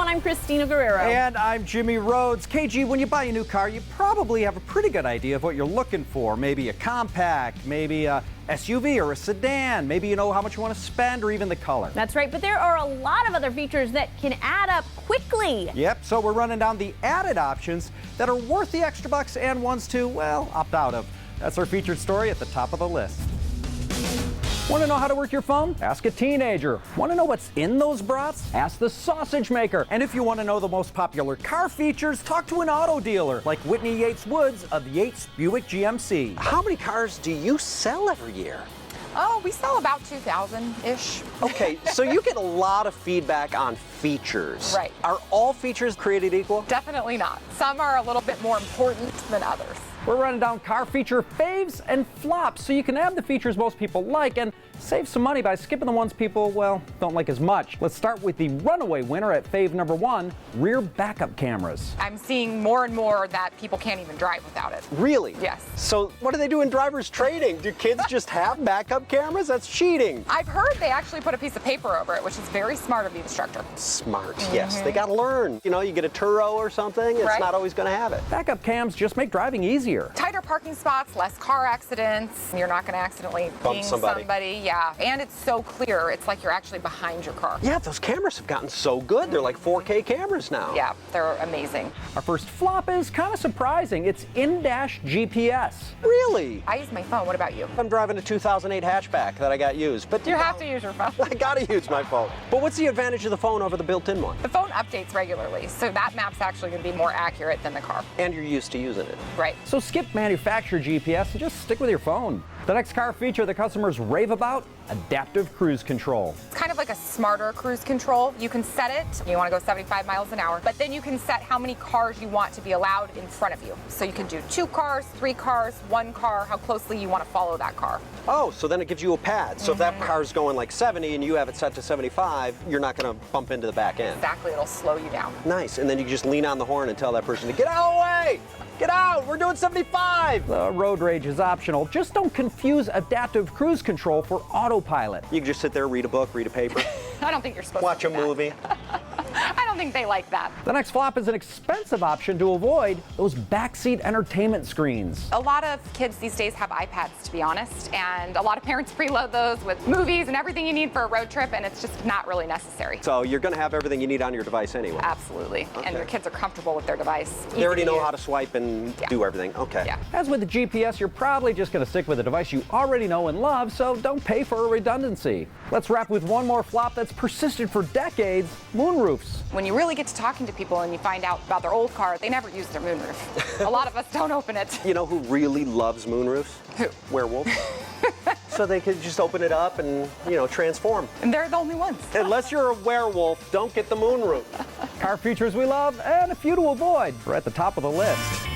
I'm Christina Guerrero. And I'm Jimmy Rhodes. KG, when you buy a new car, you probably have a pretty good idea of what you're looking for. Maybe a compact, maybe a SUV or a sedan. Maybe you know how much you want to spend or even the color. That's right, but there are a lot of other features that can add up quickly. Yep, so we're running down the added options that are worth the extra bucks and ones to, well, opt out of. That's our featured story at the top of the list. Want to know how to work your phone? Ask a teenager. Want to know what's in those brats? Ask the sausage maker. And if you want to know the most popular car features, talk to an auto dealer like Whitney Yates Woods of Yates Buick GMC. How many cars do you sell every year? Oh, we sell about 2,000-ish. Okay, so you get a lot of feedback on features. Right. Are all features created equal? Definitely not. Some are a little bit more important than others. We're running down car feature faves and flops so you can add the features most people like and save some money by skipping the ones people, well, don't like as much. Let's start with the runaway winner at fave number 1, rear backup cameras. I'm seeing more and more that people can't even drive without it. Really? Yes. So what do they do in driver's training? Do kids just have backup cameras? That's cheating. I've heard they actually put a piece of paper over it, which is very smart of the instructor. Smart, yes. They gotta learn. You know, you get a Turo or something, it's Right. not always gonna have it. Backup cams just make driving easier. Tighter parking spots, less car accidents. You're not going to accidentally Bump ding somebody. Yeah, and it's so clear. It's like you're actually behind your car. Yeah, those cameras have gotten so good. They're like 4K cameras now. Yeah, they're amazing. Our first flop is kind of surprising. It's in-dash GPS. Really? I use my phone. What about you? I'm driving a 2008 hatchback that I got used, but You have to use your phone. I gotta use my phone. But what's the advantage of the phone over the built-in one? The phone updates regularly, so that map's actually going to be more accurate than the car. And you're used to using it. Right. So skip manufacturer GPS and just stick with your phone. The next car feature the customers rave about, adaptive cruise control. It's kind of like a smarter cruise control. You can set it, you want to go 75 miles an hour, but then you can set how many cars you want to be allowed in front of you. So you can do 2 cars, 3 cars, 1 car, how closely you want to follow that car. Oh, so then it gives you a pad. So if that car's going like 70 and you have it set to 75, you're not gonna bump into the back end. Exactly, it'll slow you down. Nice, and then you can just lean on the horn and tell that person to get out of the way! Get out, we're doing 75! The road rage is optional. Just don't confuse adaptive cruise control for autopilot. You can just sit there, read a book, read a paper, I don't think you're supposed watch to a do that. movie. I don't think they like that. The next flop is an expensive option to avoid, those backseat entertainment screens. A lot of kids these days have iPads, to be honest, and a lot of parents preload those with movies and everything you need for a road trip, and it's just not really necessary. So you're gonna have everything you need on your device anyway. Absolutely. Okay. And your kids are comfortable with their device. They already know how to swipe and do everything. Okay. Yeah. As with the GPS, you're probably just going to stick with a device you already know and love, so don't pay for a redundancy. Let's wrap with one more flop that's persisted for decades, moonroofs. When you really get to talking to people and you find out about their old car, they never use their moonroof. A lot of us don't open it. You know who really loves moonroofs? Who? Werewolves. So they could just open it up and, you know, transform. And they're the only ones. Unless you're a werewolf, don't get the moonroof. Car features we love and a few to avoid. We're at the top of the list.